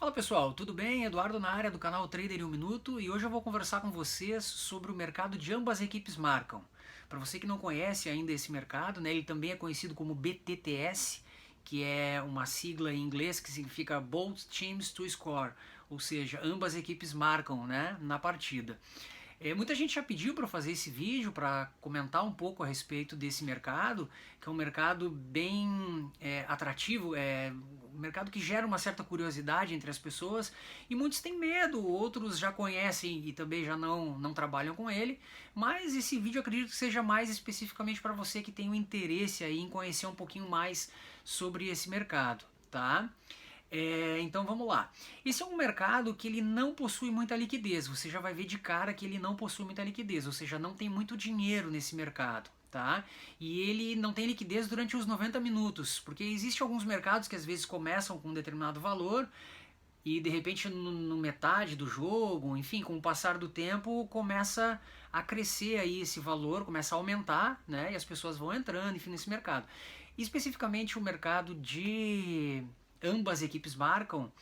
Fala pessoal, tudo bem? Eduardo na área do canal Trader em um Minuto e hoje eu vou conversar com vocês sobre o mercado de ambas equipes marcam. Para você que não conhece ainda esse mercado, né, ele também é conhecido como BTTS, que é uma sigla em inglês que significa Both Teams to Score, ou seja, ambas equipes marcam, né, na partida. Muita gente já pediu para fazer esse vídeo para comentar um pouco a respeito desse mercado, que é um mercado bem atrativo, um mercado que gera uma certa curiosidade entre as pessoas e muitos têm medo, outros já conhecem e também já não trabalham com ele, mas esse vídeo eu acredito que seja mais especificamente para você que tem um interesse aí em conhecer um pouquinho mais sobre esse mercado, tá? Então vamos lá. Esse é um mercado que ele não possui muita liquidez. Você já vai ver de cara que ele não possui muita liquidez, ou seja, não tem muito dinheiro nesse mercado, tá? E ele não tem liquidez durante os 90 minutos, porque existem alguns mercados que às vezes começam com um determinado valor e de repente no metade do jogo, enfim, com o passar do tempo começa a crescer aí esse valor, começa a aumentar, né? E as pessoas vão entrando, enfim, nesse mercado. Especificamente o mercado de ambas equipes marcam,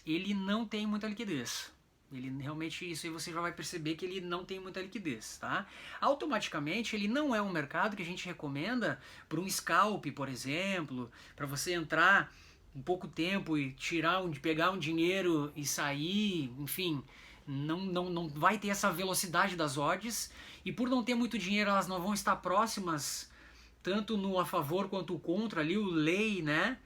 ele não tem muita liquidez. Ele realmente, isso aí você já vai perceber que ele não tem muita liquidez, tá? Automaticamente, ele não é um mercado que a gente recomenda para um scalp, por exemplo, para você entrar um pouco tempo e pegar um dinheiro e sair, enfim, não vai ter essa velocidade das odds e por não ter muito dinheiro elas não vão estar próximas tanto no a favor quanto o contra ali, o lay, né?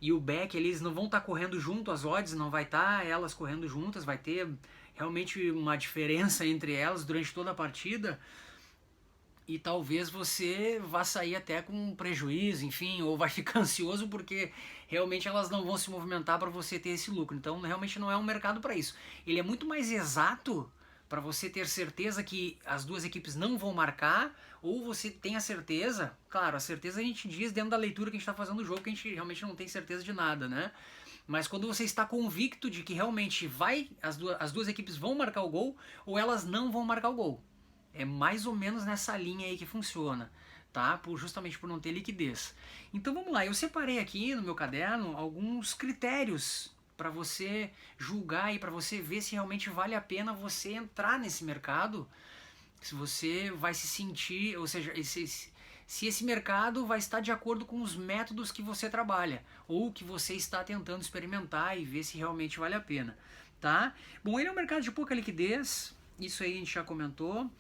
E o back, eles não vão estar correndo junto, as odds não vai estar elas correndo juntas, vai ter realmente uma diferença entre elas durante toda a partida e talvez você vá sair até com um prejuízo, enfim, ou vai ficar ansioso porque realmente elas não vão se movimentar para você ter esse lucro. Então, realmente não é um mercado para isso. Ele é muito mais exato para você ter certeza que as duas equipes não vão marcar, ou você tem a certeza, claro, a certeza a gente diz dentro da leitura que a gente está fazendo o jogo, que a gente realmente não tem certeza de nada, né? Mas quando você está convicto de que realmente as duas equipes vão marcar o gol, ou elas não vão marcar o gol. É mais ou menos nessa linha aí que funciona, tá? Justamente por não ter liquidez. Então vamos lá, eu separei aqui no meu caderno alguns critérios para você julgar e para você ver se realmente vale a pena você entrar nesse mercado, se você vai se sentir, ou seja, se esse mercado vai estar de acordo com os métodos que você trabalha ou que você está tentando experimentar e ver se realmente vale a pena, tá? Bom, ele é um mercado de pouca liquidez, isso aí a gente já comentou.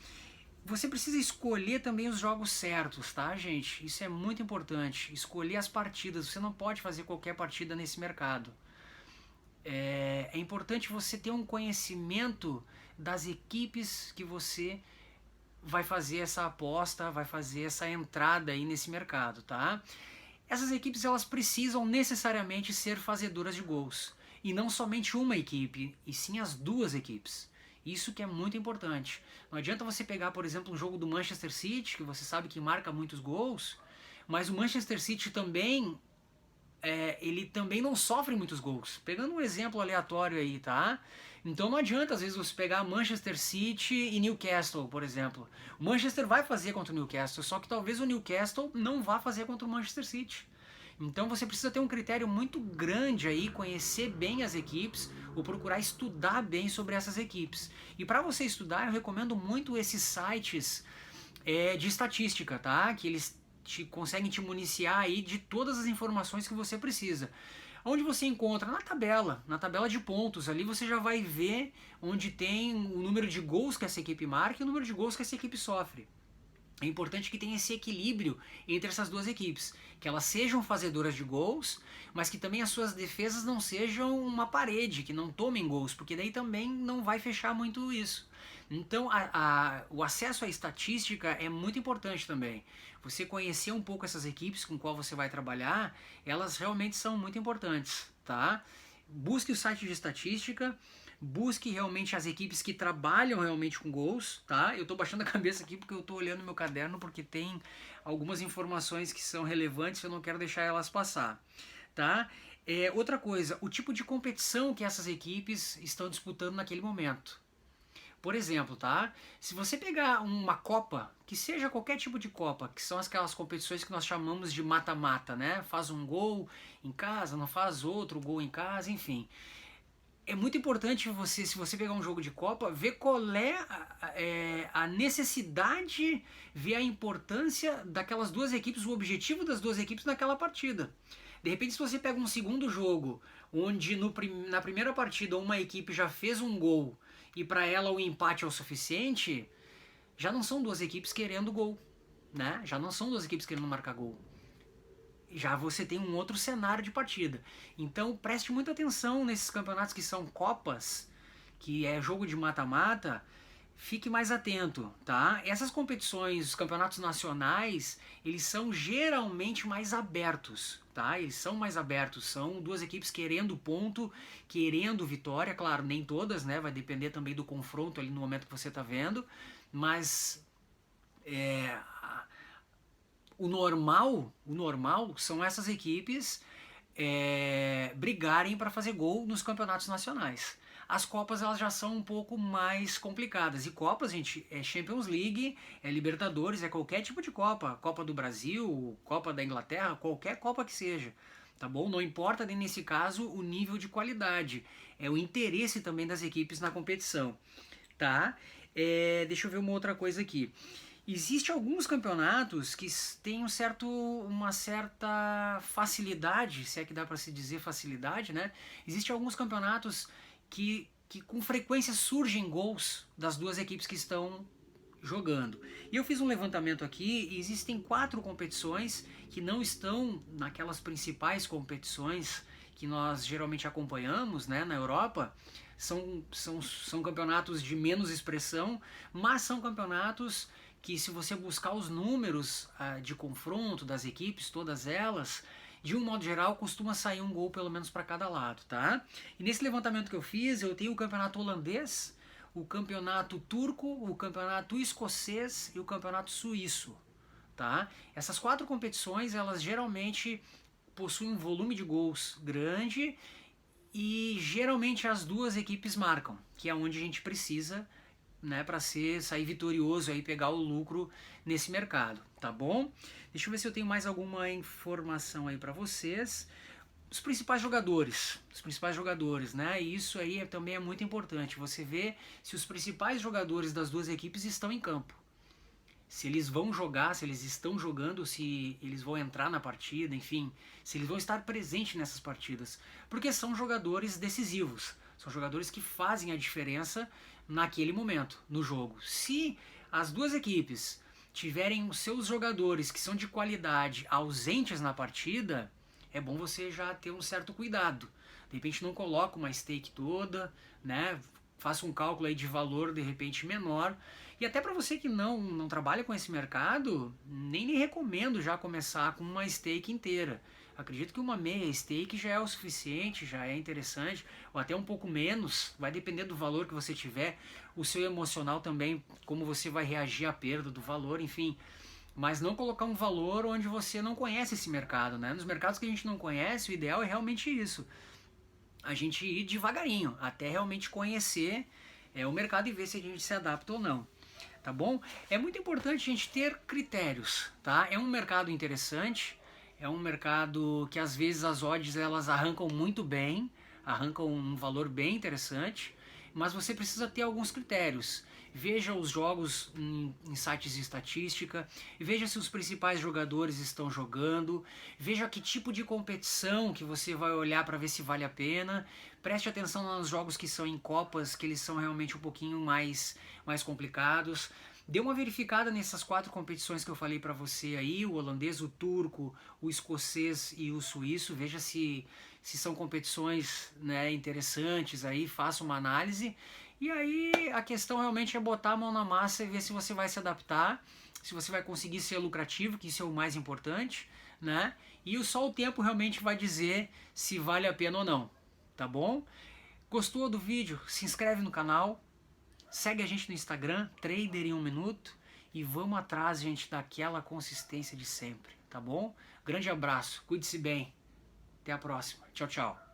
Você precisa escolher também os jogos certos, tá, gente? Isso é muito importante. Escolher as partidas. Você não pode fazer qualquer partida nesse mercado. É importante você ter um conhecimento das equipes que você vai fazer essa aposta, vai fazer essa entrada aí nesse mercado, tá? Essas equipes elas precisam necessariamente ser fazedoras de gols. E não somente uma equipe, e sim as duas equipes. Isso que é muito importante. Não adianta você pegar, por exemplo, um jogo do Manchester City, que você sabe que marca muitos gols, mas o Manchester City também ele também não sofre muitos gols. Pegando um exemplo aleatório aí, tá? Então não adianta às vezes você pegar Manchester City e Newcastle, por exemplo. O Manchester vai fazer contra o Newcastle, só que talvez o Newcastle não vá fazer contra o Manchester City. Então você precisa ter um critério muito grande aí, conhecer bem as equipes, ou procurar estudar bem sobre essas equipes. E para você estudar, eu recomendo muito esses sites de estatística, tá? Que eles conseguem te municiar aí de todas as informações que você precisa. Onde você encontra? Na tabela de pontos, ali você já vai ver onde tem o número de gols que essa equipe marca e o número de gols que essa equipe sofre. É importante que tenha esse equilíbrio entre essas duas equipes, que elas sejam fazedoras de gols, mas que também as suas defesas não sejam uma parede, que não tomem gols, porque daí também não vai fechar muito isso. Então o acesso à estatística é muito importante também. Você conhecer um pouco essas equipes com qual você vai trabalhar, elas realmente são muito importantes, tá? Busque o site de estatística, busque realmente as equipes que trabalham realmente com gols, tá? Eu tô baixando a cabeça aqui porque eu tô olhando meu caderno porque tem algumas informações que são relevantes e eu não quero deixar elas passar, tá? Outra coisa, o tipo de competição que essas equipes estão disputando naquele momento. Por exemplo, tá? Se você pegar uma Copa, que seja qualquer tipo de Copa, que são aquelas competições que nós chamamos de mata-mata, né? Faz um gol em casa, não faz outro gol em casa, enfim. é muito importante você, se você pegar um jogo de Copa, ver qual é a necessidade, ver a importância daquelas duas equipes, o objetivo das duas equipes naquela partida. De repente, se você pega um segundo jogo, onde na primeira partida uma equipe já fez um gol e para ela o empate é o suficiente, já não são duas equipes querendo gol, né? Já não são duas equipes querendo marcar gol. Já você tem um outro cenário de partida. Então preste muita atenção nesses campeonatos que são copas, que é jogo de mata-mata, fique mais atento, tá? Essas competições, os campeonatos nacionais, eles são geralmente mais abertos, tá? Eles são mais abertos, são duas equipes querendo ponto, querendo vitória, claro, nem todas, né? Vai depender também do confronto ali no momento que você tá vendo, mas é, o normal são essas equipes brigarem para fazer gol nos campeonatos nacionais. As Copas elas já são um pouco mais complicadas. E Copas, gente, é Champions League, é Libertadores, é qualquer tipo de Copa. Copa do Brasil, Copa da Inglaterra, qualquer Copa que seja. Tá bom? Não importa, nesse caso, o nível de qualidade. É o interesse também das equipes na competição. Tá? Deixa eu ver uma outra coisa aqui. Existem alguns campeonatos que têm uma certa facilidade, se é que dá para se dizer facilidade, né? Existem alguns campeonatos que com frequência surgem gols das duas equipes que estão jogando. E eu fiz um levantamento aqui e existem 4 competições que não estão naquelas principais competições que nós geralmente acompanhamos, né, na Europa. São campeonatos de menos expressão, mas são campeonatos que, se você buscar os números de confronto das equipes, todas elas, de um modo geral, costuma sair um gol pelo menos para cada lado, tá? E nesse levantamento que eu fiz, eu tenho o campeonato holandês, o campeonato turco, o campeonato escocês e o campeonato suíço, tá? Essas 4 competições, elas geralmente possuem um volume de gols grande e geralmente as duas equipes marcam, que é onde a gente precisa, né, para sair vitorioso aí, pegar o lucro nesse mercado, tá bom? Deixa eu ver se eu tenho mais alguma informação aí para vocês. Os principais jogadores, né? E isso aí também é muito importante. Você vê se os principais jogadores das duas equipes estão em campo. Se eles vão jogar, se eles estão jogando, se eles vão entrar na partida, enfim, se eles vão estar presentes nessas partidas. Porque são jogadores decisivos, são jogadores que fazem a diferença naquele momento, no jogo. Se as duas equipes tiverem os seus jogadores que são de qualidade ausentes na partida, é bom você já ter um certo cuidado. De repente não coloca uma stake toda, né? Faça um cálculo aí de valor de repente menor. E até para você que não trabalha com esse mercado, nem recomendo já começar com uma stake inteira. Acredito que uma meia stake já é o suficiente, já é interessante, ou até um pouco menos, vai depender do valor que você tiver, o seu emocional também, como você vai reagir à perda do valor, enfim. Mas não colocar um valor onde você não conhece esse mercado, né? Nos mercados que a gente não conhece, o ideal é realmente isso. A gente ir devagarinho, até realmente conhecer o mercado e ver se a gente se adapta ou não. Tá bom? É muito importante a gente ter critérios, tá? É um mercado interessante, é um mercado que às vezes as odds elas arrancam muito bem, arrancam um valor bem interessante, mas você precisa ter alguns critérios. Veja os jogos em sites de estatística, veja se os principais jogadores estão jogando, veja que tipo de competição que você vai olhar para ver se vale a pena. Preste atenção nos jogos que são em copas, que eles são realmente um pouquinho mais complicados. Dê uma verificada nessas 4 competições que eu falei para você aí, o holandês, o turco, o escocês e o suíço. Veja se são competições, né, interessantes aí, faça uma análise. E aí a questão realmente é botar a mão na massa e ver se você vai se adaptar, se você vai conseguir ser lucrativo, que isso é o mais importante, né? E só o tempo realmente vai dizer se vale a pena ou não, tá bom? Gostou do vídeo? Se inscreve no canal, segue a gente no Instagram, Trader em 1 Minuto, e vamos atrás, gente, daquela consistência de sempre, tá bom? Grande abraço, cuide-se bem, até a próxima, tchau, tchau.